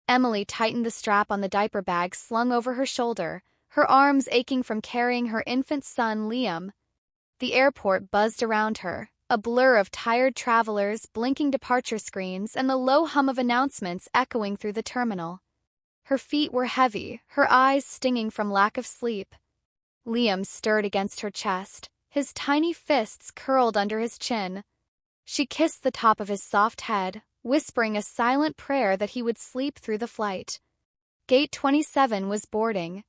Emily tightened the strap on the diaper bag slung over her shoulder, her arms aching from carrying her infant son, Liam. The airport buzzed around her, a blur of tired travelers, blinking departure screens, and the low hum of announcements echoing through the terminal. Her feet were heavy, her eyes stinging from lack of sleep. Liam stirred against her chest, his tiny fists curled under his chin. She kissed the top of his soft head, whispering a silent prayer that he would sleep through the flight. Gate 27 was boarding.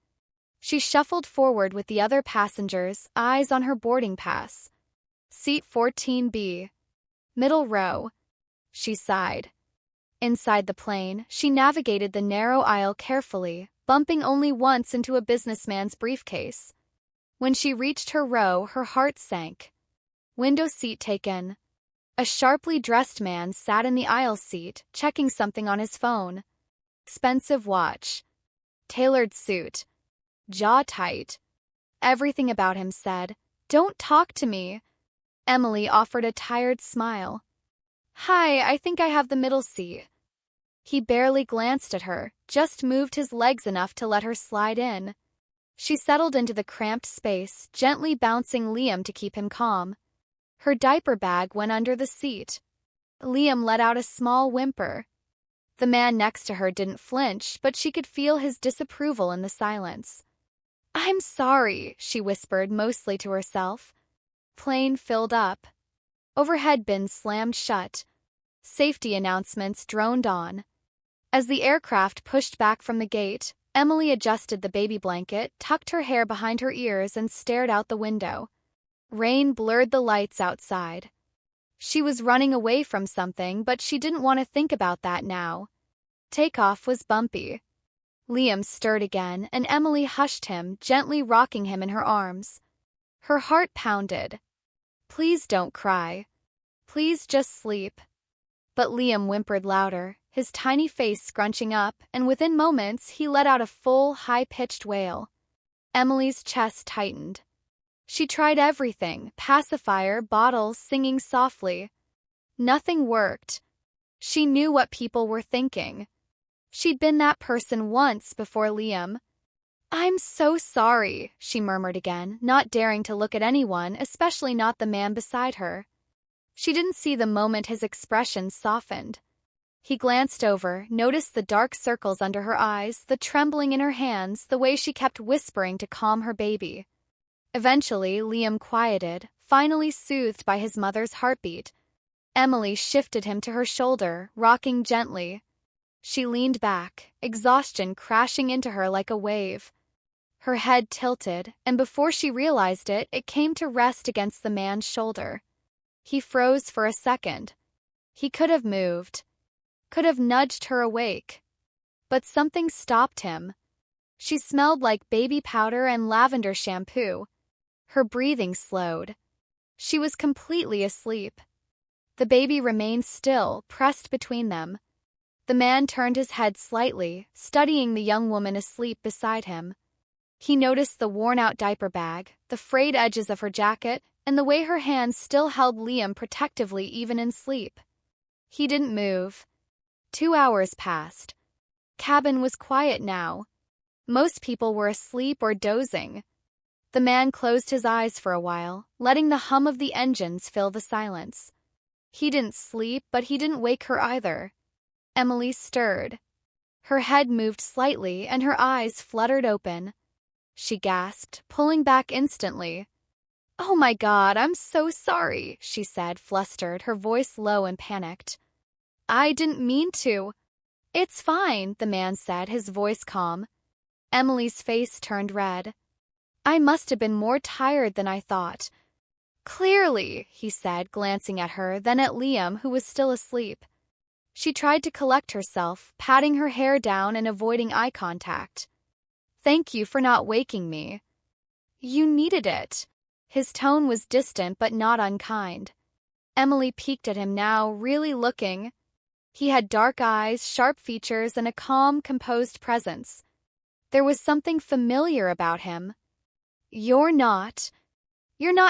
She shuffled forward with the other passengers, eyes on her boarding pass. Seat 14B. Middle row. She sighed. Inside the plane, she navigated the narrow aisle carefully, bumping only once into a businessman's briefcase. When she reached her row, her heart sank. Window seat taken. A sharply dressed man sat in the aisle seat, checking something on his phone. Expensive watch. Tailored suit. Jaw tight. Everything about him said, "Don't talk to me." Emily offered a tired smile. "Hi, I think I have the middle seat." He barely glanced at her, just moved his legs enough to let her slide in. She settled into the cramped space, gently bouncing Liam to keep him calm. Her diaper bag went under the seat. Liam let out a small whimper. The man next to her didn't flinch, but she could feel his disapproval in the silence. "I'm sorry," she whispered, mostly to herself. Plane filled up. Overhead bins slammed shut. Safety announcements droned on. As the aircraft pushed back from the gate, Emily adjusted the baby blanket, tucked her hair behind her ears, and stared out the window. Rain blurred the lights outside. She was running away from something, but she didn't want to think about that now. Takeoff was bumpy. Liam stirred again, and Emily hushed him, gently rocking him in her arms. Her heart pounded. "Please don't cry. Please just sleep." But Liam whimpered louder, his tiny face scrunching up, and within moments he let out a full, high-pitched wail. Emily's chest tightened. She tried everything, pacifier, bottles, singing softly. Nothing worked. She knew what people were thinking. She'd been that person once before Liam. "I'm so sorry," she murmured again, not daring to look at anyone, especially not the man beside her. She didn't see the moment his expression softened. He glanced over, noticed the dark circles under her eyes, the trembling in her hands, the way she kept whispering to calm her baby. Eventually, Liam quieted, finally soothed by his mother's heartbeat. Emily shifted him to her shoulder, rocking gently. She leaned back, exhaustion crashing into her like a wave. Her head tilted, and before she realized it, it came to rest against the man's shoulder. He froze for a second. He could have moved, could have nudged her awake. But something stopped him. She smelled like baby powder and lavender shampoo. Her breathing slowed. She was completely asleep. The baby remained still, pressed between them. The man turned his head slightly, studying the young woman asleep beside him. He noticed the worn-out diaper bag, the frayed edges of her jacket, and the way her hands still held Liam protectively even in sleep. He didn't move. 2 hours passed. Cabin was quiet now. Most people were asleep or dozing. The man closed his eyes for a while, letting the hum of the engines fill the silence. He didn't sleep, but he didn't wake her either. Emily stirred. Her head moved slightly, and her eyes fluttered open. She gasped, pulling back instantly. "Oh my God, I'm so sorry," she said, flustered, her voice low and panicked. "I didn't mean to." "It's fine," the man said, his voice calm. Emily's face turned red. "I must have been more tired than I thought." "Clearly," he said, glancing at her, then at Liam, who was still asleep. She tried to collect herself, patting her hair down and avoiding eye contact. "Thank you for not waking me." "You needed it." His tone was distant but not unkind. Emily peeked at him now, really looking. He had dark eyes, sharp features, and a calm, composed presence. There was something familiar about him. You're not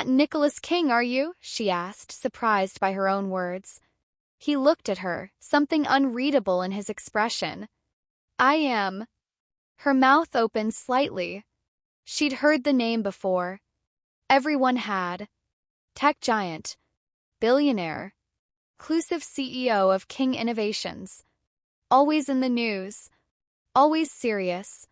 Nicholas King, are you?" she asked, surprised by her own words. He looked at her, something unreadable in his expression. I am. Her mouth opened slightly. She'd heard the name before. Everyone had. Tech giant. Billionaire. Exclusive CEO of King Innovations. Always in the news. Always serious.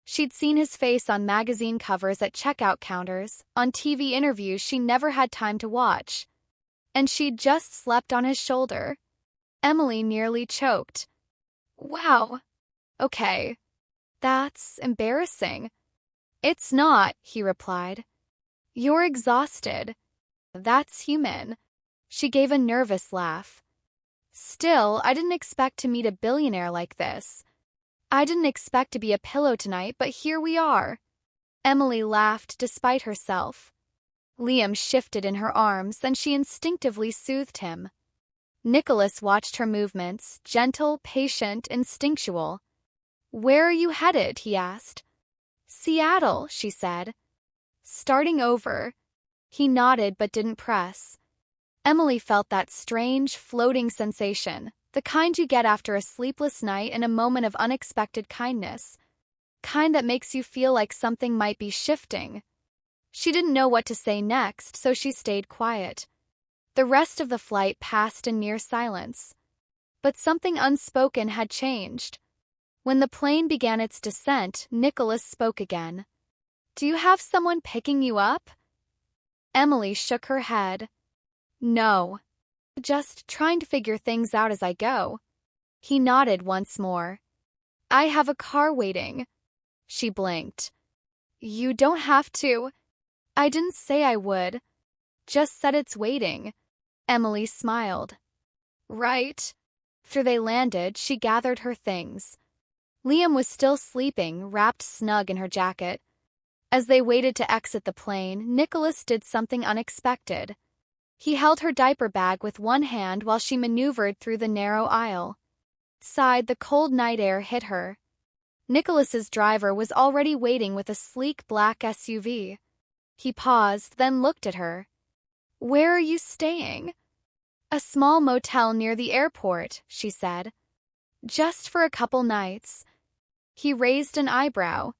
She'd seen his face on magazine covers at checkout counters, on TV interviews she never had time to watch. And she'd just slept on his shoulder. Emily nearly choked. Wow. Okay. That's embarrassing. It's not, he replied. You're exhausted. That's human. She gave a nervous laugh. Still, I didn't expect to meet a billionaire like this. I didn't expect to be a pillow tonight, but here we are. Emily laughed despite herself. Liam shifted in her arms, and she instinctively soothed him. Nicholas watched her movements, gentle, patient, instinctual. Where are you headed? He asked. Seattle, she said. Starting over. He nodded but didn't press. Emily felt that strange, floating sensation, the kind you get after a sleepless night and a moment of unexpected kindness. Kind that makes you feel like something might be shifting. She didn't know what to say next, so she stayed quiet. The rest of the flight passed in near silence. But something unspoken had changed. When the plane began its descent, Nicholas spoke again. Do you have someone picking you up? Emily shook her head. No. Just trying to figure things out as I go. He nodded once more. I have a car waiting. She blinked. You don't have to. I didn't say I would. Just said it's waiting. Emily smiled. Right. After they landed, she gathered her things. Liam was still sleeping, wrapped snug in her jacket. As they waited to exit the plane, Nicholas did something unexpected. He held her diaper bag with one hand while she maneuvered through the narrow aisle. Outside, the cold night air hit her. Nicholas's driver was already waiting with a sleek black SUV. He paused, then looked at her. Where are you staying? A small motel near the airport, she said. Just for a couple nights. He raised an eyebrow.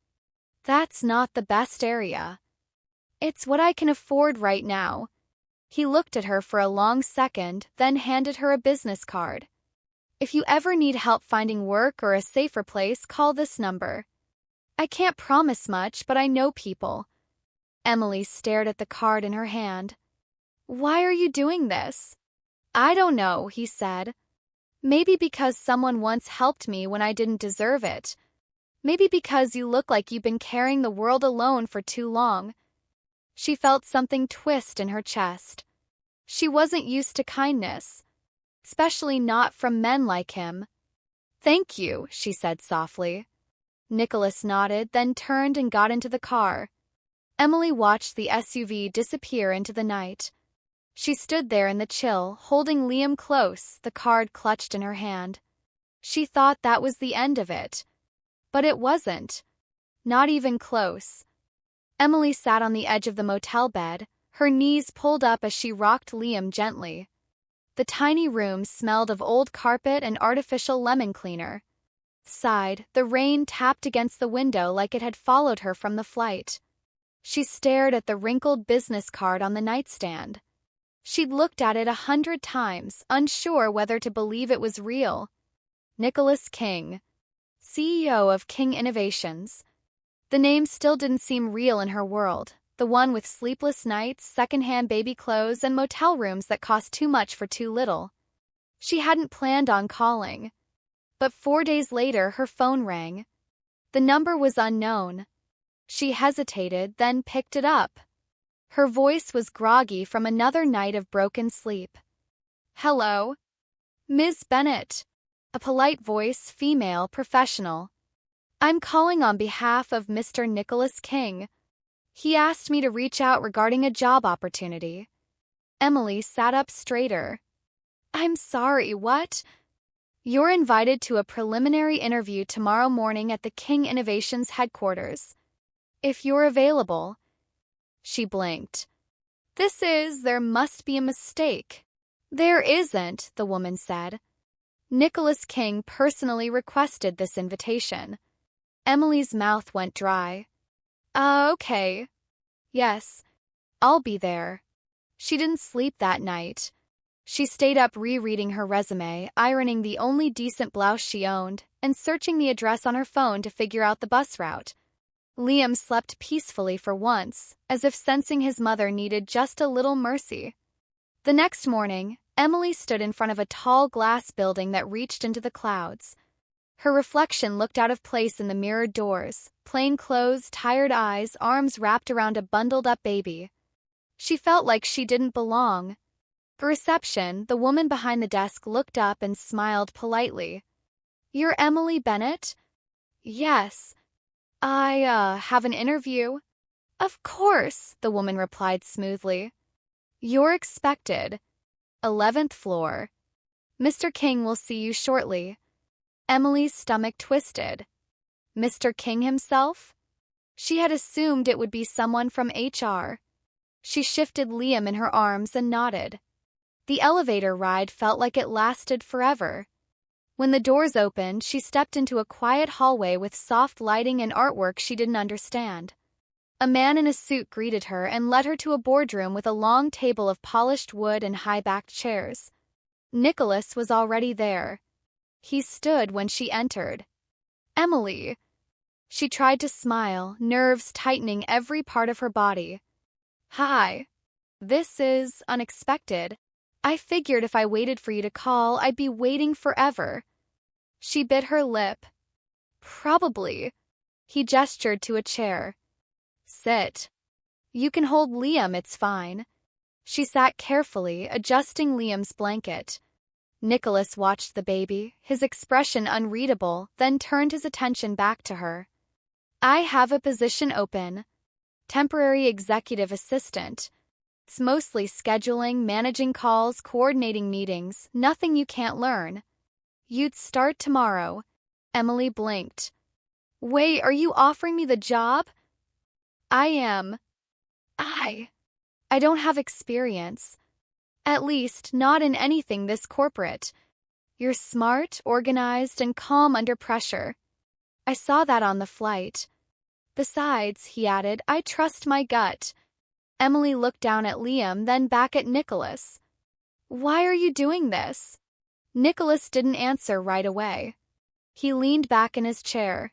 That's not the best area. It's what I can afford right now. He looked at her for a long second, then handed her a business card. If you ever need help finding work or a safer place, call this number. I can't promise much, but I know people. Emily stared at the card in her hand. Why are you doing this? I don't know, he said. Maybe because someone once helped me when I didn't deserve it. Maybe because you look like you've been carrying the world alone for too long. She felt something twist in her chest. She wasn't used to kindness, especially not from men like him. Thank you, she said softly. Nicholas nodded, then turned and got into the car. Emily watched the SUV disappear into the night. She stood there in the chill, holding Liam close, the card clutched in her hand. She thought that was the end of it. But it wasn't. Not even close. Emily sat on the edge of the motel bed, her knees pulled up as she rocked Liam gently. The tiny room smelled of old carpet and artificial lemon cleaner. Outside, the rain tapped against the window like it had followed her from the flight. She stared at the wrinkled business card on the nightstand. She'd looked at it 100 times, unsure whether to believe it was real. Nicholas King, CEO of King Innovations. The name still didn't seem real in her world, the one with sleepless nights, secondhand baby clothes, and motel rooms that cost too much for too little. She hadn't planned on calling. But 4 days later, her phone rang. The number was unknown. She hesitated, then picked it up. Her voice was groggy from another night of broken sleep. Hello? Ms. Bennett. A polite voice, female, professional. I'm calling on behalf of Mr. Nicholas King. He asked me to reach out regarding a job opportunity. Emily sat up straighter. I'm sorry, what? You're invited to a preliminary interview tomorrow morning at the King Innovations headquarters. If you're available. She blinked. There must be a mistake. There isn't, the woman said. Nicholas King personally requested this invitation. Emily's mouth went dry. Okay. Yes, I'll be there. She didn't sleep that night. She stayed up rereading her resume, ironing the only decent blouse she owned, and searching the address on her phone to figure out the bus route. Liam slept peacefully for once, as if sensing his mother needed just a little mercy. The next morning, Emily stood in front of a tall glass building that reached into the clouds. Her reflection looked out of place in the mirrored doors, plain clothes, tired eyes, arms wrapped around a bundled-up baby. She felt like she didn't belong. At reception, the woman behind the desk looked up and smiled politely. "You're Emily Bennett?" "Yes. I have an interview." "Of course," the woman replied smoothly. "You're expected. 11th floor. Mr. King will see you shortly." Emily's stomach twisted. Mr. King himself? She had assumed it would be someone from HR. She shifted Liam in her arms and nodded. The elevator ride felt like it lasted forever. When the doors opened, she stepped into a quiet hallway with soft lighting and artwork she didn't understand. A man in a suit greeted her and led her to a boardroom with a long table of polished wood and high-backed chairs. Nicholas was already there. He stood when she entered. "Emily." She tried to smile, nerves tightening every part of her body. "Hi. This is unexpected. I figured if I waited for you to call, I'd be waiting forever." She bit her lip. "Probably." He gestured to a chair. "Sit. You can hold Liam, it's fine." She sat carefully, adjusting Liam's blanket. Nicholas watched the baby, his expression unreadable, then turned his attention back to her. "I have a position open. Temporary executive assistant. It's mostly scheduling, managing calls, coordinating meetings, nothing you can't learn. You'd start tomorrow." Emily blinked. "Wait, are you offering me the job?" "I am." I don't have experience. At least, not in anything this corporate. You're smart, organized, and calm under pressure. I saw that on the flight. Besides, he added, I trust my gut." Emily looked down at Liam, then back at Nicholas. "Why are you doing this?" Nicholas didn't answer right away. He leaned back in his chair.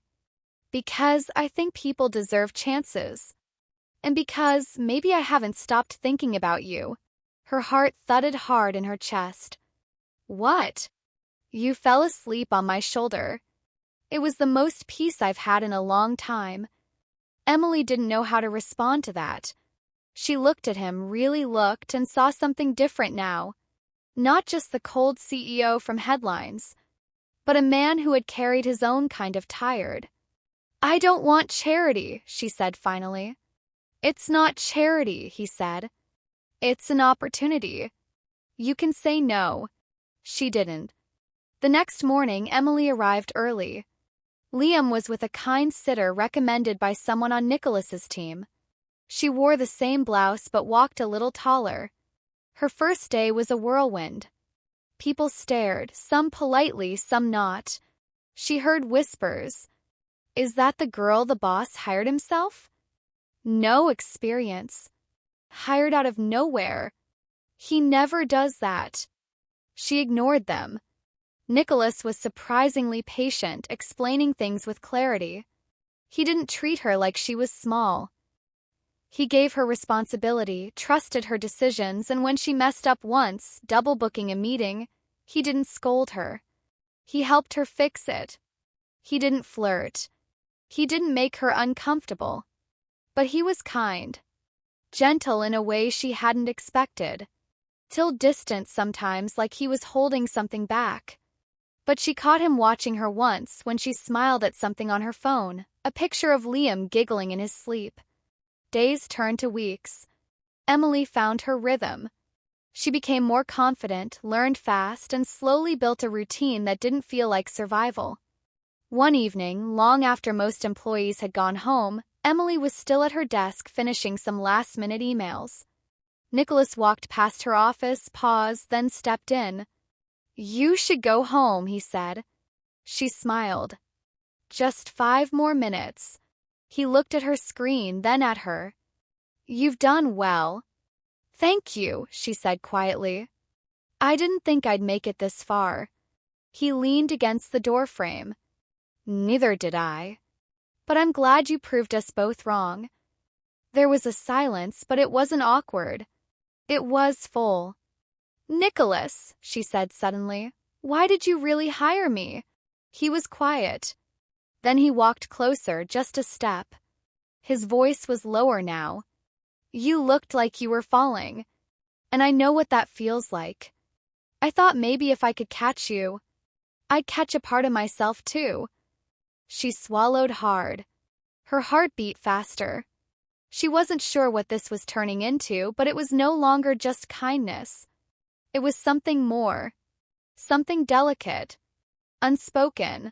"Because I think people deserve chances. And because maybe I haven't stopped thinking about you." Her heart thudded hard in her chest. "What?" "You fell asleep on my shoulder. It was the most peace I've had in a long time." Emily didn't know how to respond to that. She looked at him, really looked, and saw something different now. Not just the cold CEO from headlines, but a man who had carried his own kind of tired. "I don't want charity," she said finally. "It's not charity," he said. "It's an opportunity. You can say no." She didn't. The next morning, Emily arrived early. Liam was with a kind sitter recommended by someone on Nicholas's team. She wore the same blouse but walked a little taller. Her first day was a whirlwind. People stared, some politely, some not. She heard whispers. "Is that the girl the boss hired himself? No experience. Hired out of nowhere. He never does that." She ignored them. Nicholas was surprisingly patient, explaining things with clarity. He didn't treat her like she was small. He gave her responsibility, trusted her decisions, and when she messed up once, double booking a meeting, he didn't scold her. He helped her fix it. He didn't flirt. He didn't make her uncomfortable. But he was kind. Gentle in a way she hadn't expected. Till distant sometimes, like he was holding something back. But she caught him watching her once when she smiled at something on her phone, a picture of Liam giggling in his sleep. Days turned to weeks. Emily found her rhythm. She became more confident, learned fast, and slowly built a routine that didn't feel like survival. One evening, long after most employees had gone home, Emily was still at her desk finishing some last-minute emails. Nicholas walked past her office, paused, then stepped in. You should go home, he said. She smiled. Just 5 more minutes. He looked at her screen, then at her. You've done well. Thank you, she said quietly. I didn't think I'd make it this far. He leaned against the doorframe. Neither did I. But I'm glad you proved us both wrong. There was a silence, but it wasn't awkward. It was full. Nicholas, she said suddenly, why did you really hire me? He was quiet. Then he walked closer, just a step. His voice was lower now. You looked like you were falling. And I know what that feels like. I thought maybe if I could catch you, I'd catch a part of myself too. She swallowed hard. Her heart beat faster. She wasn't sure what this was turning into, but it was no longer just kindness. It was something more. Something delicate. Unspoken.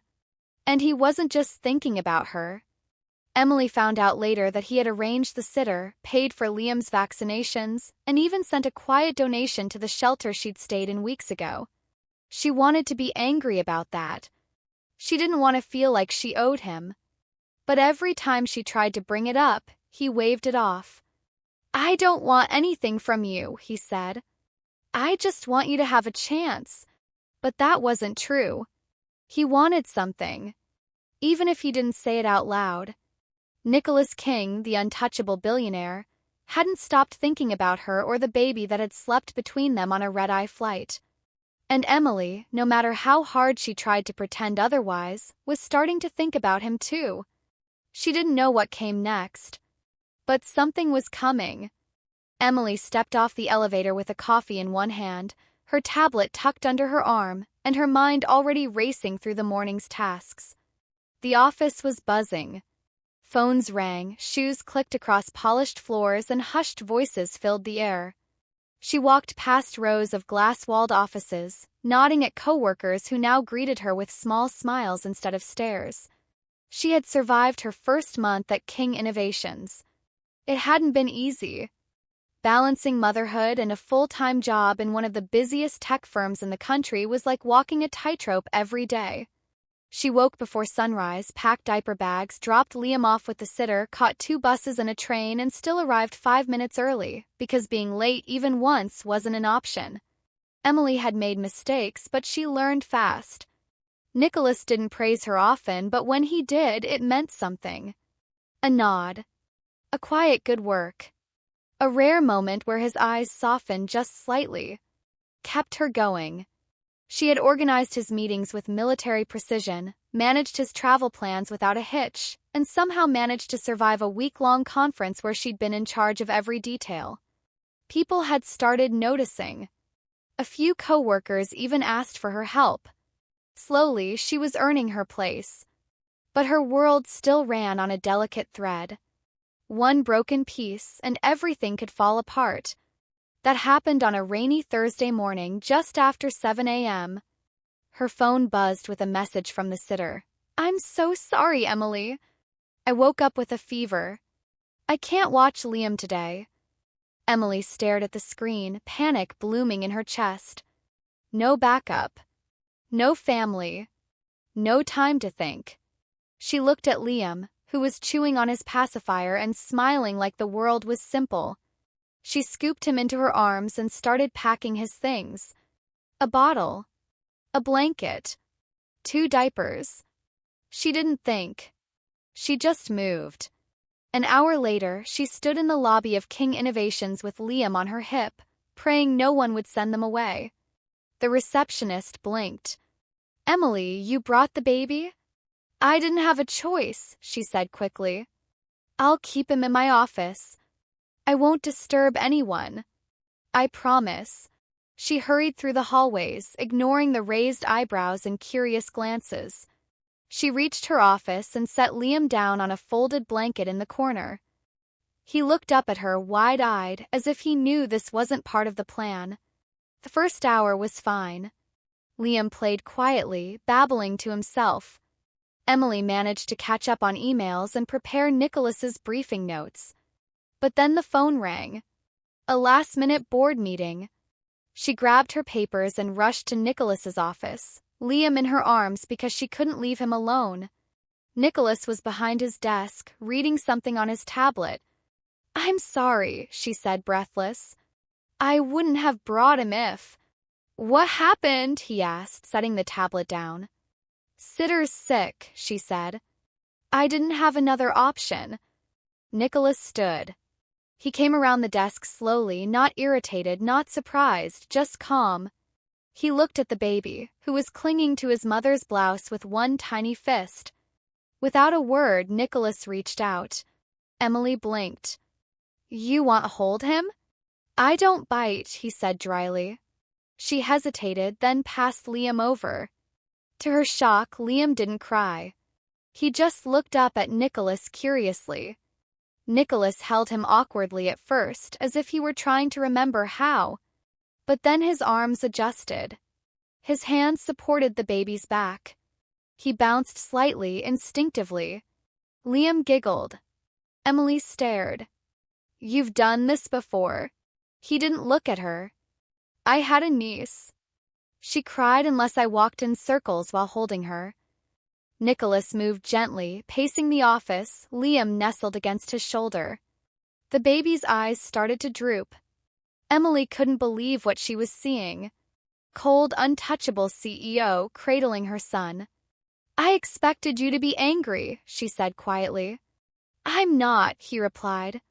And he wasn't just thinking about her. Emily found out later that he had arranged the sitter, paid for Liam's vaccinations, and even sent a quiet donation to the shelter she'd stayed in weeks ago. She wanted to be angry about that. She didn't want to feel like she owed him. But every time she tried to bring it up, he waved it off. I don't want anything from you, he said. I just want you to have a chance. But that wasn't true. He wanted something. Even if he didn't say it out loud. Nicholas King, the untouchable billionaire, hadn't stopped thinking about her or the baby that had slept between them on a red-eye flight. And Emily, no matter how hard she tried to pretend otherwise, was starting to think about him too. She didn't know what came next. But something was coming. Emily stepped off the elevator with a coffee in one hand, her tablet tucked under her arm, and her mind already racing through the morning's tasks. The office was buzzing. Phones rang, shoes clicked across polished floors, and hushed voices filled the air. She walked past rows of glass-walled offices, nodding at coworkers who now greeted her with small smiles instead of stares. She had survived her first month at King Innovations. It hadn't been easy. Balancing motherhood and a full-time job in one of the busiest tech firms in the country was like walking a tightrope every day. She woke before sunrise, packed diaper bags, dropped Liam off with the sitter, caught 2 buses and a train, and still arrived 5 minutes early, because being late even once wasn't an option. Emily had made mistakes, but she learned fast. Nicholas didn't praise her often, but when he did, it meant something. A nod. A quiet good work. A rare moment where his eyes softened just slightly. Kept her going. She had organized his meetings with military precision, managed his travel plans without a hitch, and somehow managed to survive a week-long conference where she'd been in charge of every detail. People had started noticing. A few coworkers even asked for her help. Slowly, she was earning her place. But her world still ran on a delicate thread. One broken piece, and everything could fall apart. That happened on a rainy Thursday morning just after 7 a.m. Her phone buzzed with a message from the sitter. I'm so sorry, Emily. I woke up with a fever. I can't watch Liam today. Emily stared at the screen, panic blooming in her chest. No backup. No family. No time to think. She looked at Liam, who was chewing on his pacifier and smiling like the world was simple. She scooped him into her arms and started packing his things. A bottle. A blanket. 2 diapers. She didn't think. She just moved. An hour later, she stood in the lobby of King Innovations with Liam on her hip, praying no one would send them away. The receptionist blinked. Emily, you brought the baby? I didn't have a choice, she said quickly. I'll keep him in my office. I won't disturb anyone. I promise. She hurried through the hallways, ignoring the raised eyebrows and curious glances. She reached her office and set Liam down on a folded blanket in the corner. He looked up at her wide-eyed, as if he knew this wasn't part of the plan. The first hour was fine. Liam played quietly, babbling to himself. Emily managed to catch up on emails and prepare Nicholas's briefing notes. But then the phone rang. A last-minute board meeting. She grabbed her papers and rushed to Nicholas's office, Liam in her arms because she couldn't leave him alone. Nicholas was behind his desk, reading something on his tablet. "I'm sorry," she said, breathless. "I wouldn't have brought him if—" "What happened?" he asked, setting the tablet down. "Sitter's sick," she said. "I didn't have another option." Nicholas stood. He came around the desk slowly, not irritated, not surprised, just calm. He looked at the baby, who was clinging to his mother's blouse with one tiny fist. Without a word, Nicholas reached out. Emily blinked. "You want to hold him?" "I don't bite," he said dryly. She hesitated, then passed Liam over. To her shock, Liam didn't cry. He just looked up at Nicholas curiously. Nicholas held him awkwardly at first, as if he were trying to remember how. But then his arms adjusted. His hands supported the baby's back. He bounced slightly, instinctively. Liam giggled. Emily stared. "You've done this before." He didn't look at her. "I had a niece. She cried unless I walked in circles while holding her." Nicholas moved gently, pacing the office, Liam nestled against his shoulder. The baby's eyes started to droop. Emily couldn't believe what she was seeing. Cold, untouchable CEO cradling her son. "I expected you to be angry," she said quietly. "I'm not," he replied.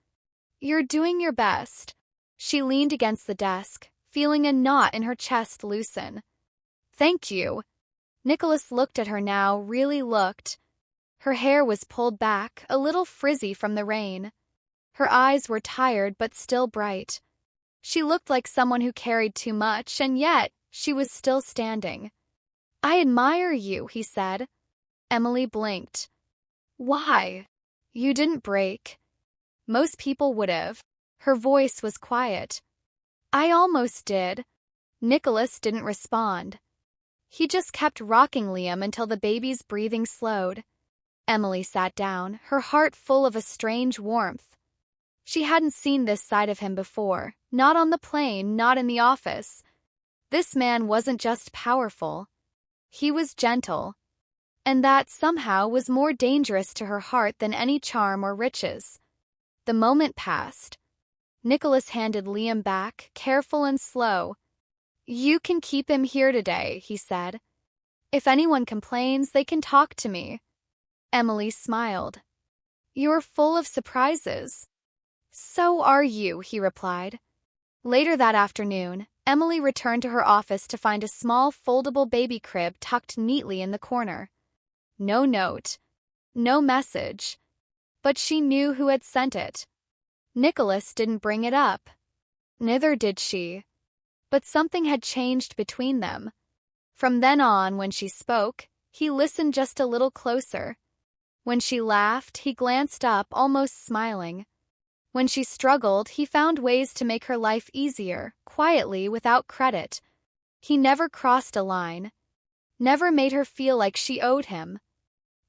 "You're doing your best." She leaned against the desk, feeling a knot in her chest loosen. "Thank you." Nicholas looked at her now, really looked. Her hair was pulled back, a little frizzy from the rain. Her eyes were tired but still bright. She looked like someone who carried too much, and yet she was still standing. "I admire you," he said. Emily blinked. "Why?" "You didn't break." Most people would have. Her voice was quiet. "I almost did." Nicholas didn't respond. He just kept rocking Liam until the baby's breathing slowed. Emily sat down, her heart full of a strange warmth. She hadn't seen this side of him before, not on the plane, not in the office. This man wasn't just powerful. He was gentle. And that, somehow, was more dangerous to her heart than any charm or riches. The moment passed. Nicholas handed Liam back, careful and slow. "You can keep him here today," he said. "If anyone complains, they can talk to me." Emily smiled. "You're full of surprises." "So are you," he replied. Later that afternoon, Emily returned to her office to find a small foldable baby crib tucked neatly in the corner. No note. No message. But she knew who had sent it. Nicholas didn't bring it up. Neither did she. But something had changed between them. From then on, when she spoke, he listened just a little closer. When she laughed, he glanced up, almost smiling. When she struggled, he found ways to make her life easier, quietly, without credit. He never crossed a line. Never made her feel like she owed him.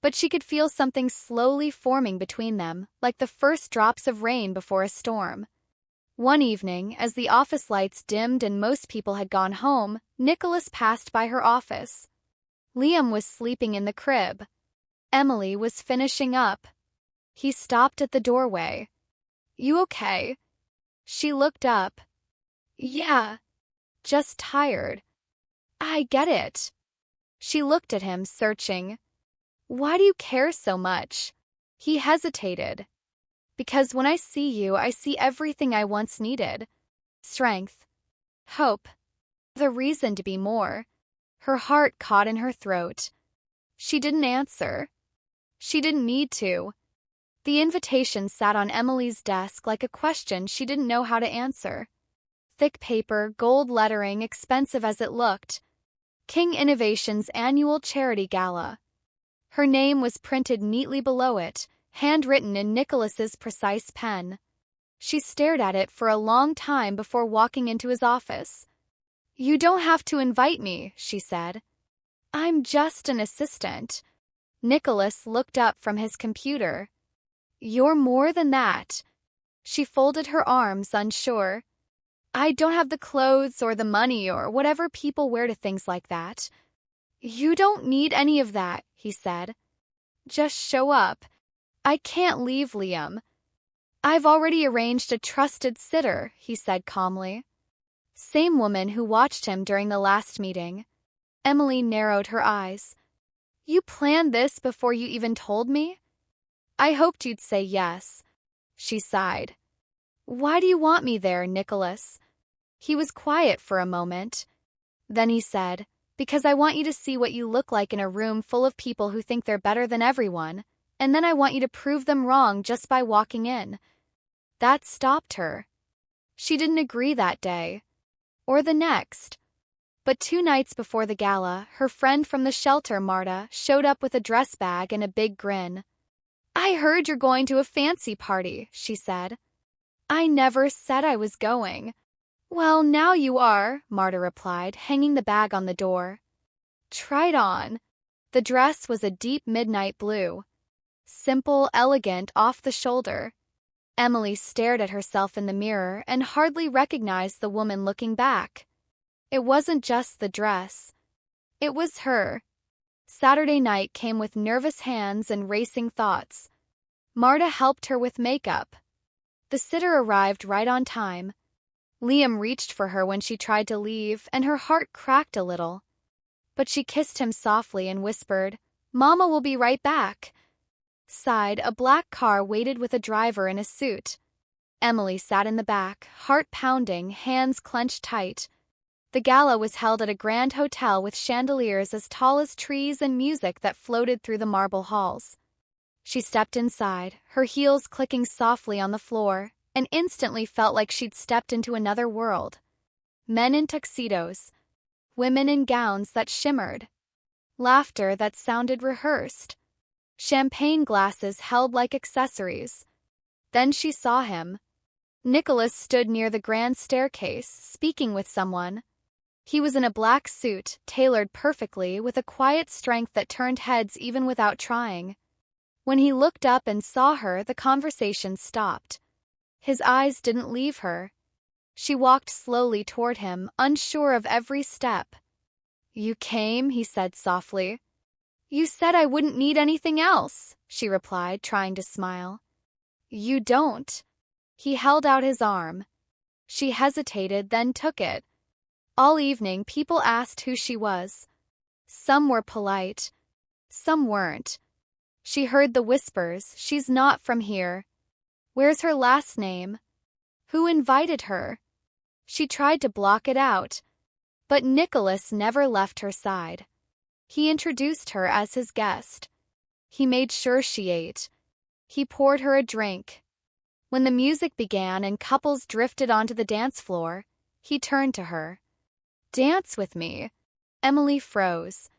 But she could feel something slowly forming between them, like the first drops of rain before a storm. One evening, as the office lights dimmed and most people had gone home, Nicholas passed by her office. Liam was sleeping in the crib. Emily was finishing up. He stopped at the doorway. "You okay?" She looked up. "Yeah. Just tired." "I get it." She looked at him, searching. "Why do you care so much?" He hesitated. "Because when I see you, I see everything I once needed. Strength. Hope. The reason to be more." Her heart caught in her throat. She didn't answer. She didn't need to. The invitation sat on Emily's desk like a question she didn't know how to answer. Thick paper, gold lettering, expensive as it looked. King Innovation's annual charity gala. Her name was printed neatly below it, handwritten in Nicholas's precise pen. She stared at it for a long time before walking into his office. "You don't have to invite me," she said. "I'm just an assistant." Nicholas looked up from his computer. "You're more than that." She folded her arms, unsure. I don't have the clothes or the money or whatever people wear to things like that. You don't need any of that, he said. Just show up. I can't leave Liam. I've already arranged a trusted sitter, he said calmly. Same woman who watched him during the last meeting. Emily narrowed her eyes. You planned this before you even told me? I hoped you'd say yes. She sighed. Why do you want me there, Nicholas? He was quiet for a moment. Then he said, because I want you to see what you look like in a room full of people who think they're better than everyone, and then I want you to prove them wrong just by walking in. That stopped her. She didn't agree that day. Or the next. But 2 nights before the gala, her friend from the shelter, Marta, showed up with a dress bag and a big grin. I heard you're going to a fancy party, she said. I never said I was going. Well, now you are, Marta replied, hanging the bag on the door. Tried on. The dress was a deep midnight blue. Simple, elegant, off the shoulder. Emily stared at herself in the mirror and hardly recognized the woman looking back. It wasn't just the dress. It was her. Saturday night came with nervous hands and racing thoughts. Marta helped her with makeup. The sitter arrived right on time. Liam reached for her when she tried to leave, and her heart cracked a little. But she kissed him softly and whispered, Mama will be right back. Side, a black car waited with a driver in a suit. Emily sat in the back, heart pounding, hands clenched tight. The gala was held at a grand hotel with chandeliers as tall as trees and music that floated through the marble halls. She stepped inside, her heels clicking softly on the floor, and instantly felt like she'd stepped into another world. Men in tuxedos, women in gowns that shimmered, laughter that sounded rehearsed, champagne glasses held like accessories. Then she saw him. Nicholas stood near the grand staircase, speaking with someone. He was in a black suit, tailored perfectly, with a quiet strength that turned heads even without trying. When he looked up and saw her, the conversation stopped. His eyes didn't leave her. She walked slowly toward him, unsure of every step. You came, he said softly. You said I wouldn't need anything else, she replied, trying to smile. You don't. He held out his arm. She hesitated, then took it. All evening, people asked who she was. Some were polite. Some weren't. She heard the whispers, she's not from here. Where's her last name? Who invited her? She tried to block it out. But Nicholas never left her side. He introduced her as his guest. He made sure she ate. He poured her a drink. When the music began and couples drifted onto the dance floor, he turned to her. Dance with me. Emily froze.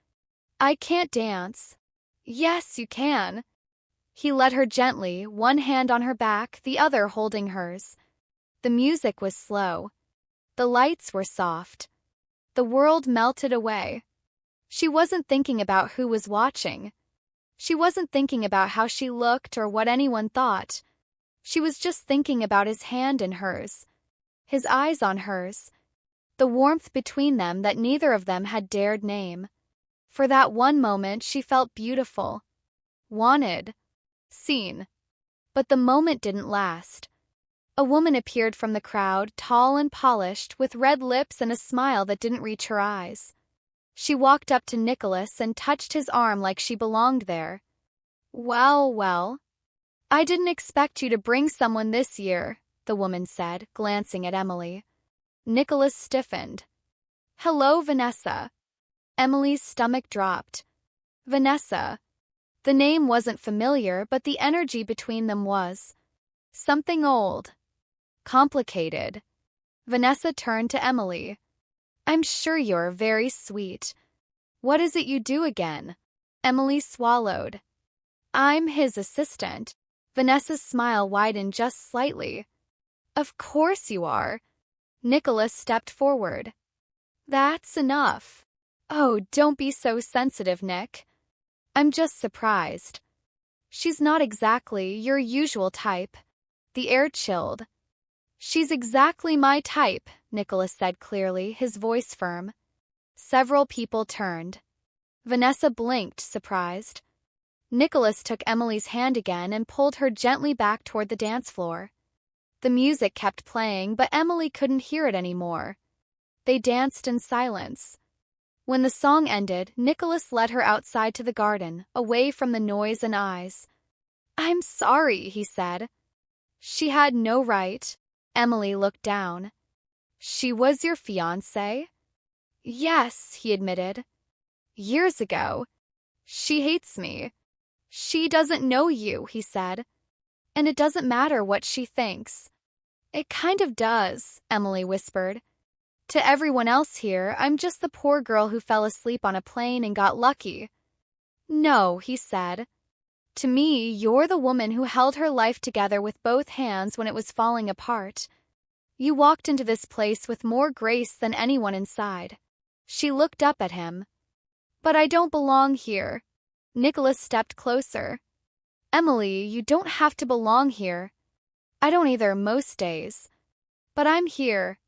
I can't dance. Yes, you can. He led her gently, one hand on her back, the other holding hers. The music was slow. The lights were soft. The world melted away. She wasn't thinking about who was watching. She wasn't thinking about how she looked or what anyone thought. She was just thinking about his hand in hers, his eyes on hers, the warmth between them that neither of them had dared name. For that one moment she felt beautiful, wanted, seen. But the moment didn't last. A woman appeared from the crowd, tall and polished, with red lips and a smile that didn't reach her eyes. She walked up to Nicholas and touched his arm like she belonged there. Well, well. I didn't expect you to bring someone this year, the woman said, glancing at Emily. Nicholas stiffened. Hello, Vanessa. Emily's stomach dropped. Vanessa. The name wasn't familiar, but the energy between them was. Something old. Complicated. Vanessa turned to Emily. I'm sure you're very sweet. What is it you do again? Emily swallowed. I'm his assistant. Vanessa's smile widened just slightly. Of course you are. Nicholas stepped forward. That's enough. Oh, don't be so sensitive, Nick. I'm just surprised. She's not exactly your usual type. The air chilled. She's exactly my type, Nicholas said clearly, his voice firm. Several people turned. Vanessa blinked, surprised. Nicholas took Emily's hand again and pulled her gently back toward the dance floor. The music kept playing, but Emily couldn't hear it anymore. They danced in silence. When the song ended, Nicholas led her outside to the garden, away from the noise and eyes. "I'm sorry," he said. "She had no right." Emily looked down. "She was your fiancé?" "Yes," he admitted. "Years ago. She hates me." "She doesn't know you," he said. "And it doesn't matter what she thinks." "It kind of does," Emily whispered. "To everyone else here, I'm just the poor girl who fell asleep on a plane and got lucky." "No," he said. "To me, you're the woman who held her life together with both hands when it was falling apart. You walked into this place with more grace than anyone inside." She looked up at him. "But I don't belong here." Nicholas stepped closer. "Emily, you don't have to belong here. I don't either most days. But I'm here.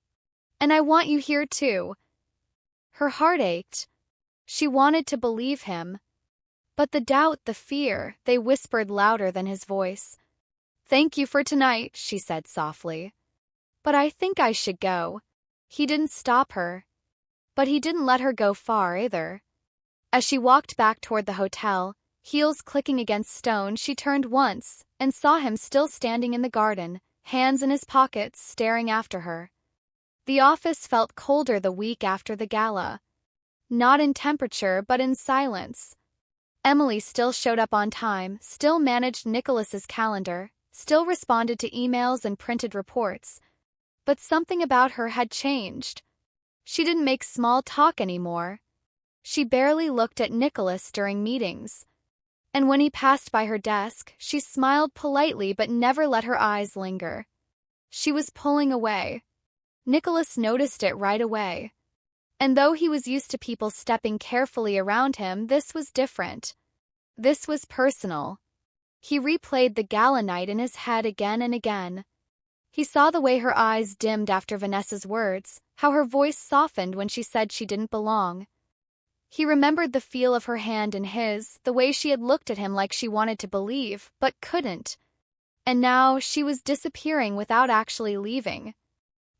And I want you here too." Her heart ached. She wanted to believe him. But the doubt, the fear, they whispered louder than his voice. "Thank you for tonight," she said softly. "But I think I should go." He didn't stop her. But he didn't let her go far either. As she walked back toward the hotel, heels clicking against stone, she turned once and saw him still standing in the garden, hands in his pockets, staring after her. The office felt colder the week after the gala. Not in temperature, but in silence. Emily still showed up on time, still managed Nicholas's calendar, still responded to emails and printed reports. But something about her had changed. She didn't make small talk anymore. She barely looked at Nicholas during meetings. And when he passed by her desk, she smiled politely but never let her eyes linger. She was pulling away. Nicholas noticed it right away. And though he was used to people stepping carefully around him, this was different. This was personal. He replayed the gala night in his head again and again. He saw the way her eyes dimmed after Vanessa's words, how her voice softened when she said she didn't belong. He remembered the feel of her hand in his, the way she had looked at him like she wanted to believe, but couldn't. And now she was disappearing without actually leaving.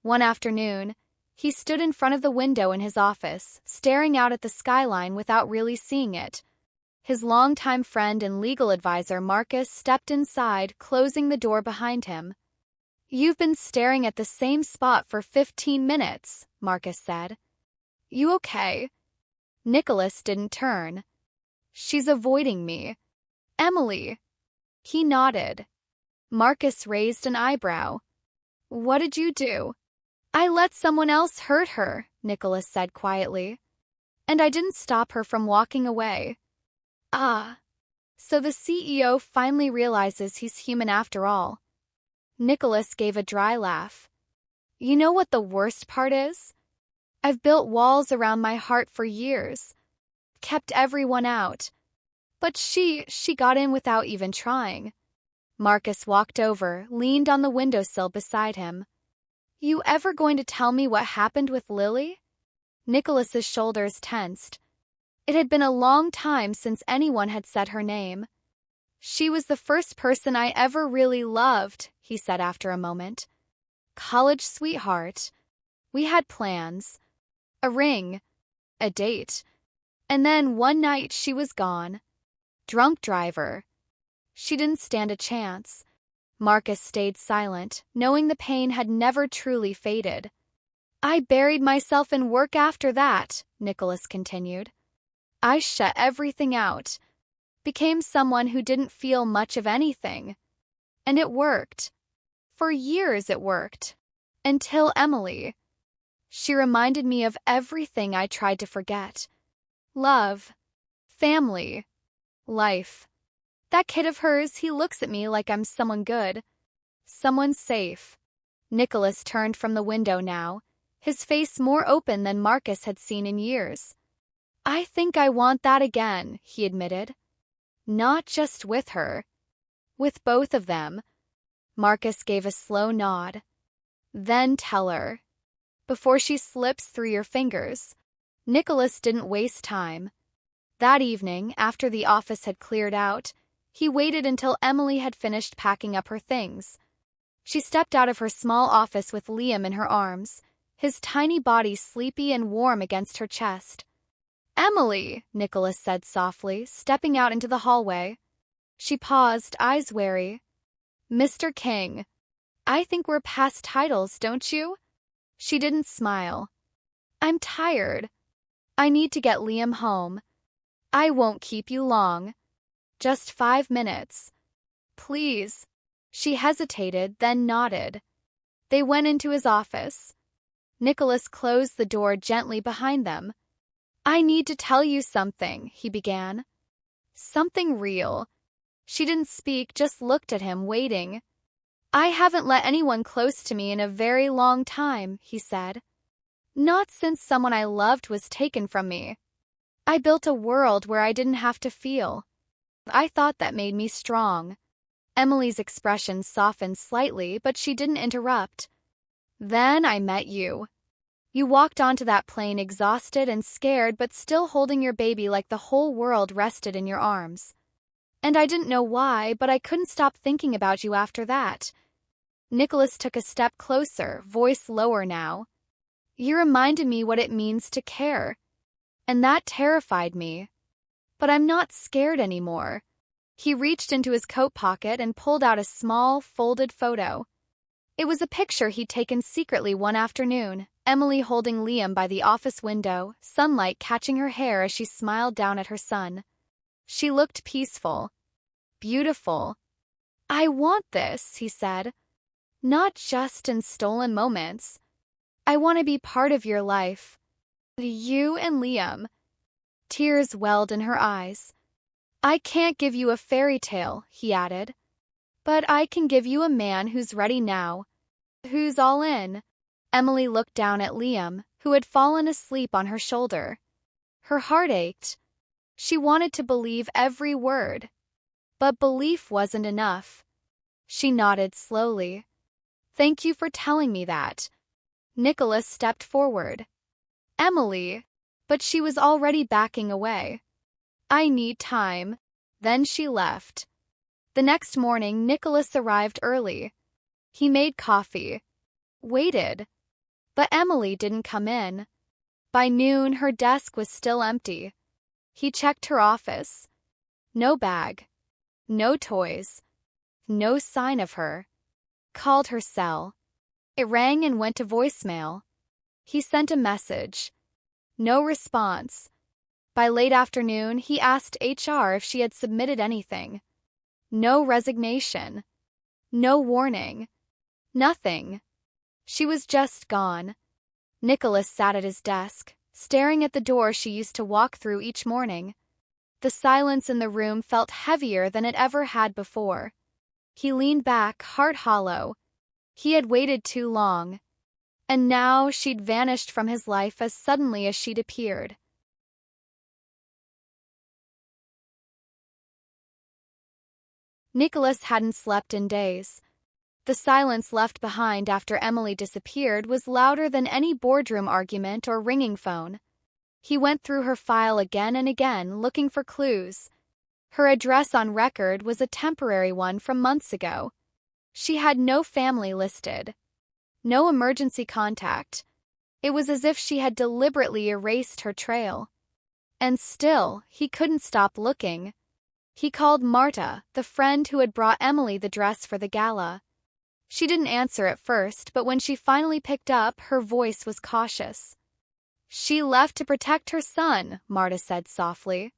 One afternoon, he stood in front of the window in his office, staring out at the skyline without really seeing it. His longtime friend and legal advisor Marcus stepped inside, closing the door behind him. "You've been staring at the same spot for 15 minutes, Marcus said. "You okay?" Nicholas didn't turn. "She's avoiding me." "Emily." He nodded. Marcus raised an eyebrow. "What did you do?" "I let someone else hurt her," Nicholas said quietly. "And I didn't stop her from walking away." "Ah. So the CEO finally realizes he's human after all." Nicholas gave a dry laugh. "You know what the worst part is? I've built walls around my heart for years. Kept everyone out. But she got in without even trying." Marcus walked over, leaned on the windowsill beside him. "You ever going to tell me what happened with Lily?" Nicholas's shoulders tensed. It had been a long time since anyone had said her name. "She was the first person I ever really loved," he said after a moment. "College sweetheart. We had plans. A ring. A date. And then one night she was gone. Drunk driver. She didn't stand a chance." Marcus stayed silent, knowing the pain had never truly faded. "I buried myself in work after that," Nicholas continued. "I shut everything out. Became someone who didn't feel much of anything. And it worked. For years it worked. Until Emily. She reminded me of everything I tried to forget. Love. Family. Life. That kid of hers, he looks at me like I'm someone good. Someone safe." Nicholas turned from the window now, his face more open than Marcus had seen in years. "I think I want that again," he admitted. "Not just with her. With both of them." Marcus gave a slow nod. "Then tell her." before she slips through your fingers. Nicholas didn't waste time. That evening, after the office had cleared out, he waited until Emily had finished packing up her things. She stepped out of her small office with Liam in her arms, his tiny body sleepy and warm against her chest. "Emily," Nicholas said softly, stepping out into the hallway. She paused, eyes wary. "Mr. King, I think we're past titles, don't you?" She didn't smile. "I'm tired. I need to get Liam home. I won't keep you long. Just 5 minutes. Please." She hesitated, then nodded. They went into his office. Nicholas closed the door gently behind them. "I need to tell you something," he began. "Something real." She didn't speak, just looked at him, waiting. "I haven't let anyone close to me in a very long time," he said. "Not since someone I loved was taken from me. I built a world where I didn't have to feel. I thought that made me strong." Emily's expression softened slightly, but she didn't interrupt. "Then I met you. You walked onto that plane exhausted and scared, but still holding your baby like the whole world rested in your arms. And I didn't know why, but I couldn't stop thinking about you after that." Nicholas took a step closer, voice lower now. "You reminded me what it means to care. And that terrified me. But I'm not scared anymore." He reached into his coat pocket and pulled out a small, folded photo. It was a picture he'd taken secretly one afternoon, Emily holding Liam by the office window, sunlight catching her hair as she smiled down at her son. She looked peaceful. Beautiful. "I want this," he said. "Not just in stolen moments. I want to be part of your life. You and Liam." Tears welled in her eyes. "I can't give you a fairy tale," he added. "But I can give you a man who's ready now. Who's all in." Emily looked down at Liam, who had fallen asleep on her shoulder. Her heart ached. She wanted to believe every word. But belief wasn't enough. She nodded slowly. "Thank you for telling me that." Nicholas stepped forward. "Emily," but she was already backing away. "I need time." Then she left. The next morning, Nicholas arrived early. He made coffee. Waited. But Emily didn't come in. By noon, her desk was still empty. He checked her office. No bag. No toys. No sign of her. Called her cell. It rang and went to voicemail. He sent a message. No response. By late afternoon, he asked HR if she had submitted anything. No resignation. No warning. Nothing. She was just gone. Nicholas sat at his desk, staring at the door she used to walk through each morning. The silence in the room felt heavier than it ever had before. He leaned back, heart hollow. He had waited too long. And now she'd vanished from his life as suddenly as she'd appeared. Nicholas hadn't slept in days. The silence left behind after Emily disappeared was louder than any boardroom argument or ringing phone. He went through her file again and again, looking for clues. Her address on record was a temporary one from months ago. She had no family listed. No emergency contact. It was as if she had deliberately erased her trail. And still, he couldn't stop looking. He called Marta, the friend who had brought Emily the dress for the gala. She didn't answer at first, but when she finally picked up, her voice was cautious. "She left to protect her son," Marta said softly.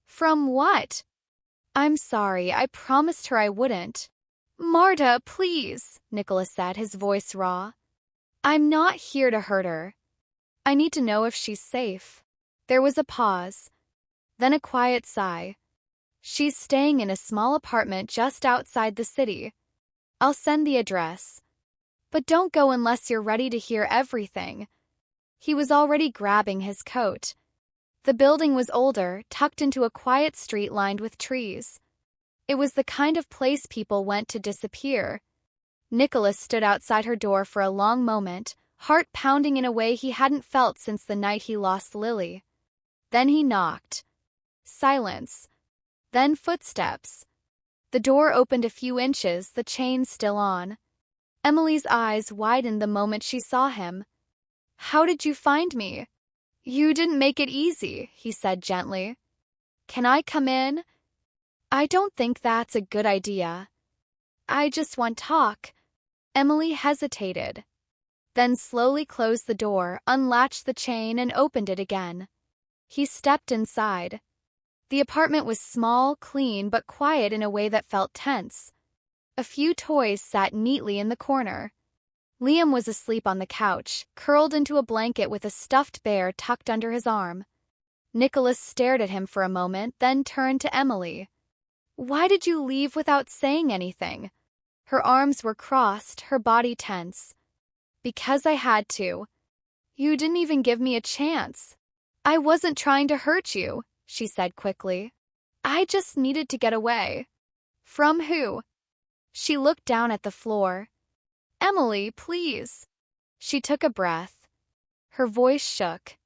"From what?" "I'm sorry, I promised her I wouldn't." "Marta, please," Nicholas said, his voice raw. "I'm not here to hurt her. I need to know if she's safe." There was a pause, then a quiet sigh. "She's staying in a small apartment just outside the city. I'll send the address. But don't go unless you're ready to hear everything." He was already grabbing his coat. The building was older, tucked into a quiet street lined with trees. It was the kind of place people went to disappear. Nicholas stood outside her door for a long moment, heart pounding in a way he hadn't felt since the night he lost Lily. Then he knocked. Silence. Then footsteps. The door opened a few inches, the chain still on. Emily's eyes widened the moment she saw him. "How did you find me?" "You didn't make it easy," he said gently. "Can I come in?" "I don't think that's a good idea. I just want talk." Emily hesitated, then slowly closed the door, unlatched the chain, and opened it again. He stepped inside. The apartment was small, clean, but quiet in a way that felt tense. A few toys sat neatly in the corner. Liam was asleep on the couch, curled into a blanket with a stuffed bear tucked under his arm. Nicholas stared at him for a moment, then turned to Emily. "Why did you leave without saying anything?" Her arms were crossed, her body tense. "Because I had to. You didn't even give me a chance." "I wasn't trying to hurt you," she said quickly. "I just needed to get away." "From who?" She looked down at the floor. "Emily, please." She took a breath. Her voice shook.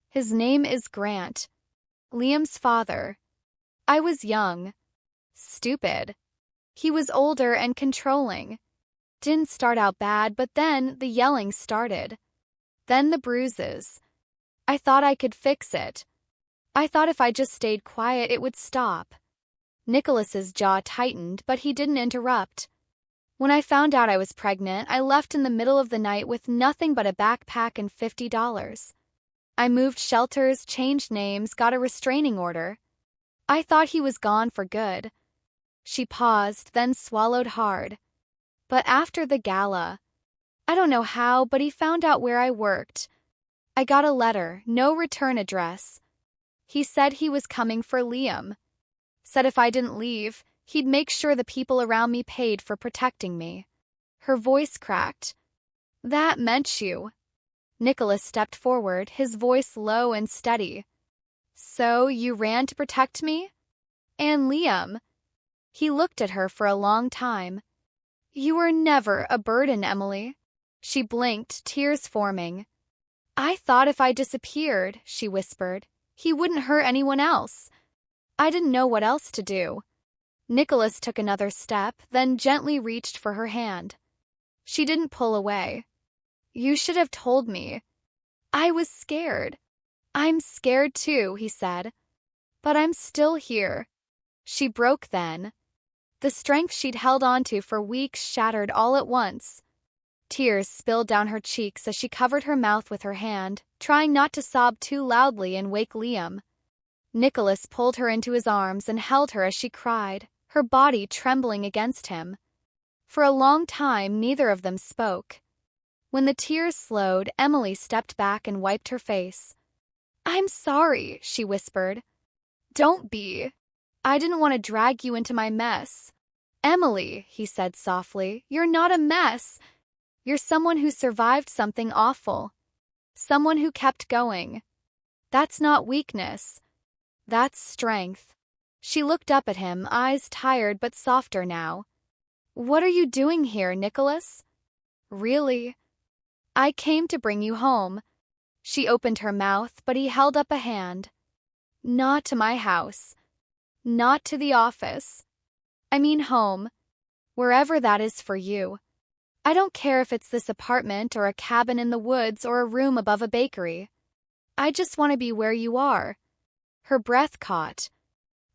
"His name is Grant. Liam's father. I was young. Stupid. He was older and controlling. Didn't start out bad, but then the yelling started. Then the bruises. I thought I could fix it. I thought if I just stayed quiet it would stop." Nicholas's jaw tightened, but he didn't interrupt. "When I found out I was pregnant, I left in the middle of the night with nothing but a backpack and $50. I moved shelters, changed names, got a restraining order. I thought he was gone for good." She paused, then swallowed hard. "But after the gala, I don't know how, but he found out where I worked. I got a letter, no return address. He said he was coming for Liam. Said if I didn't leave, he'd make sure the people around me paid for protecting me." Her voice cracked. "That meant you." Nicholas stepped forward, his voice low and steady. "So you ran to protect me? And Liam?" He looked at her for a long time. "You were never a burden, Emily." She blinked, tears forming. "I thought if I disappeared," she whispered, "he wouldn't hurt anyone else. I didn't know what else to do." Nicholas took another step, then gently reached for her hand. She didn't pull away. "You should have told me. I was scared." "I'm scared too," he said. "But I'm still here." She broke then. The strength she'd held onto for weeks shattered all at once. Tears spilled down her cheeks as she covered her mouth with her hand, trying not to sob too loudly and wake Liam. Nicholas pulled her into his arms and held her as she cried, her body trembling against him. For a long time, neither of them spoke. When the tears slowed, Emily stepped back and wiped her face. "I'm sorry," she whispered. "Don't be. I didn't want to drag you into my mess." "Emily," he said softly, "you're not a mess. You're someone who survived something awful. Someone who kept going. That's not weakness. That's strength." She looked up at him, eyes tired but softer now. "What are you doing here, Nicholas?" "Really? I came to bring you home." She opened her mouth, but he held up a hand. "Not to my house. Not to the office. I mean home. Wherever that is for you. I don't care if it's this apartment or a cabin in the woods or a room above a bakery. I just want to be where you are." Her breath caught.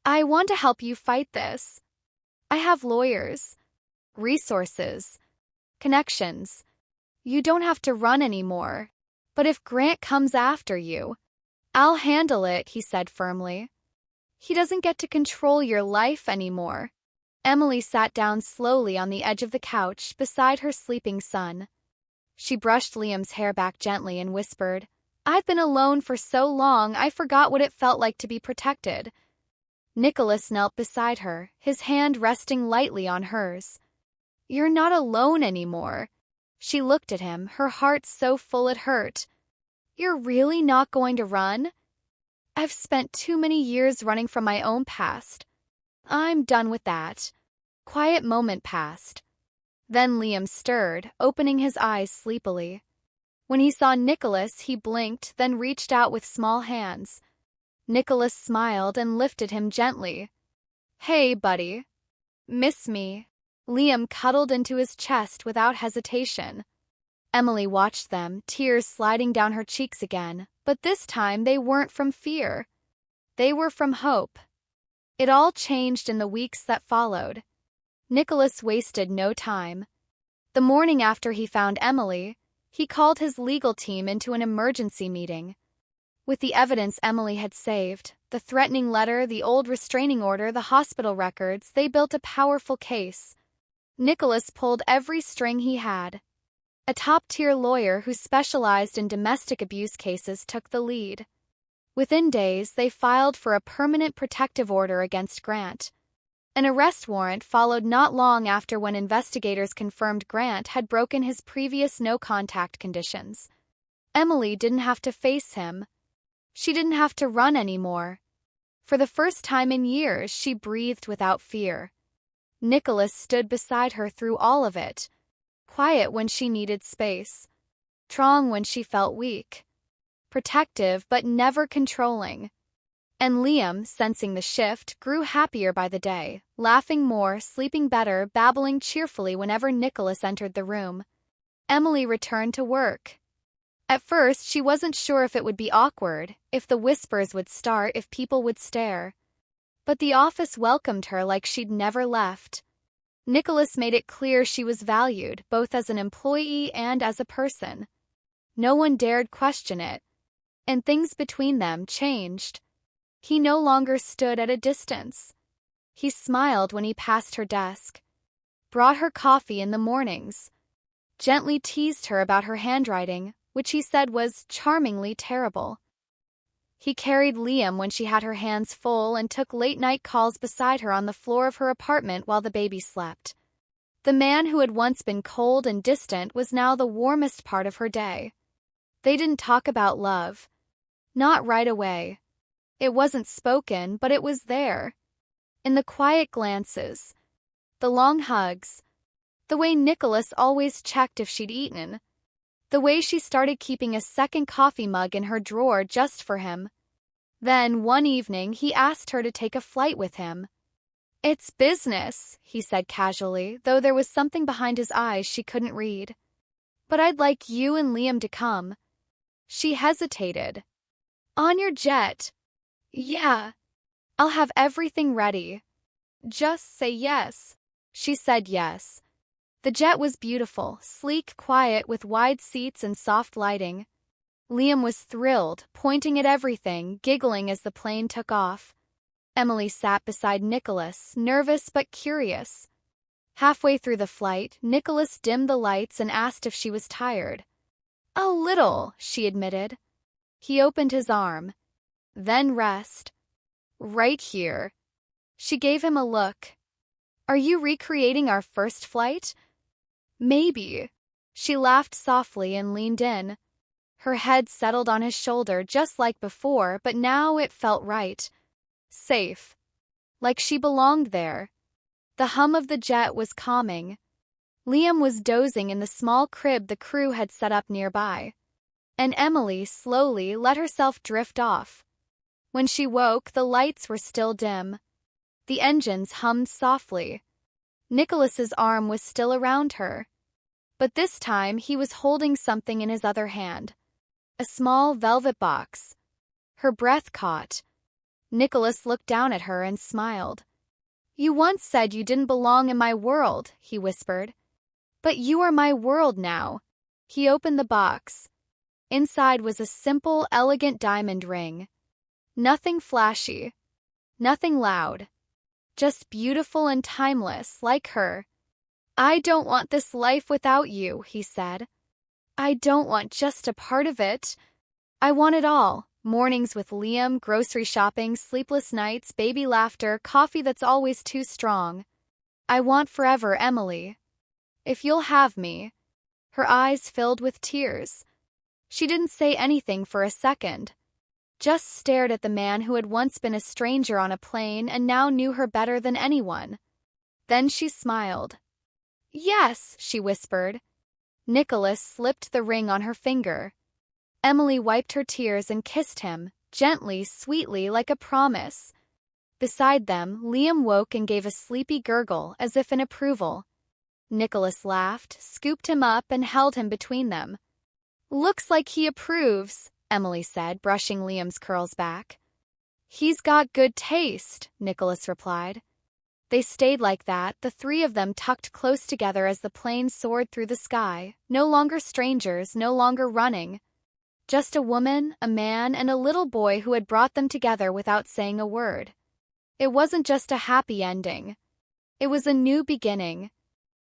"I want to help you fight this. I have lawyers, resources, connections. You don't have to run anymore. But if Grant comes after you, I'll handle it," he said firmly. "He doesn't get to control your life anymore." Emily sat down slowly on the edge of the couch beside her sleeping son. She brushed Liam's hair back gently and whispered, "I've been alone for so long I forgot what it felt like to be protected." Nicholas knelt beside her, his hand resting lightly on hers. "You're not alone anymore." She looked at him, her heart so full it hurt. "You're really not going to run?" "I've spent too many years running from my own past. I'm done with that." Quiet moment passed. Then Liam stirred, opening his eyes sleepily. When he saw Nicholas, he blinked, then reached out with small hands. Nicholas smiled and lifted him gently. "Hey, buddy. Miss me?" Liam cuddled into his chest without hesitation. Emily watched them, tears sliding down her cheeks again, but this time they weren't from fear. They were from hope. It all changed in the weeks that followed. Nicholas wasted no time. The morning after he found Emily, he called his legal team into an emergency meeting. With the evidence Emily had saved, the threatening letter, the old restraining order, the hospital records, they built a powerful case. Nicholas pulled every string he had. A top-tier lawyer who specialized in domestic abuse cases took the lead. Within days, they filed for a permanent protective order against Grant. An arrest warrant followed not long after when investigators confirmed Grant had broken his previous no-contact conditions. Emily didn't have to face him. She didn't have to run anymore. For the first time in years, she breathed without fear. Nicholas stood beside her through all of it. Quiet when she needed space. Strong when she felt weak. Protective but never controlling. And Liam, sensing the shift, grew happier by the day, laughing more, sleeping better, babbling cheerfully whenever Nicholas entered the room. Emily returned to work. At first, she wasn't sure if it would be awkward, if the whispers would start, if people would stare. But the office welcomed her like she'd never left. Nicholas made it clear she was valued, both as an employee and as a person. No one dared question it. And things between them changed. He no longer stood at a distance. He smiled when he passed her desk, brought her coffee in the mornings, gently teased her about her handwriting, which he said was charmingly terrible. He carried Liam when she had her hands full and took late-night calls beside her on the floor of her apartment while the baby slept. The man who had once been cold and distant was now the warmest part of her day. They didn't talk about love. Not right away. It wasn't spoken, but it was there. In the quiet glances, the long hugs, the way Nicholas always checked if she'd eaten, the way she started keeping a second coffee mug in her drawer just for him. Then, one evening, he asked her to take a flight with him. "It's business," he said casually, though there was something behind his eyes she couldn't read. "But I'd like you and Liam to come." She hesitated. "On your jet?" "Yeah. I'll have everything ready. Just say yes." She said yes. The jet was beautiful, sleek, quiet, with wide seats and soft lighting. Liam was thrilled, pointing at everything, giggling as the plane took off. Emily sat beside Nicholas, nervous but curious. Halfway through the flight, Nicholas dimmed the lights and asked if she was tired. "A little," she admitted. He opened his arm. "Then rest. Right here." She gave him a look. "Are you recreating our first flight?" "Maybe." She laughed softly and leaned in. Her head settled on his shoulder just like before, but now it felt right. Safe. Like she belonged there. The hum of the jet was calming. Liam was dozing in the small crib the crew had set up nearby. And Emily slowly let herself drift off. When she woke, the lights were still dim. The engines hummed softly. Nicholas's arm was still around her. But this time he was holding something in his other hand. A small velvet box. Her breath caught. Nicholas looked down at her and smiled. "You once said you didn't belong in my world," he whispered. "But you are my world now." He opened the box. Inside was a simple, elegant diamond ring. Nothing flashy. Nothing loud. Just beautiful and timeless, like her. "I don't want this life without you," he said. "I don't want just a part of it. I want it all. Mornings with Liam, grocery shopping, sleepless nights, baby laughter, coffee that's always too strong. I want forever, Emily. If you'll have me." Her eyes filled with tears. She didn't say anything for a second. Just stared at the man who had once been a stranger on a plane and now knew her better than anyone. Then she smiled. "Yes," she whispered. Nicholas slipped the ring on her finger. Emily wiped her tears and kissed him, gently, sweetly, like a promise. Beside them, Liam woke and gave a sleepy gurgle as if in approval. Nicholas laughed, scooped him up, and held him between them. "Looks like he approves," Emily said, brushing Liam's curls back. "He's got good taste," Nicholas replied. They stayed like that, the three of them tucked close together as the plane soared through the sky, no longer strangers, no longer running. Just a woman, a man, and a little boy who had brought them together without saying a word. It wasn't just a happy ending. It was a new beginning,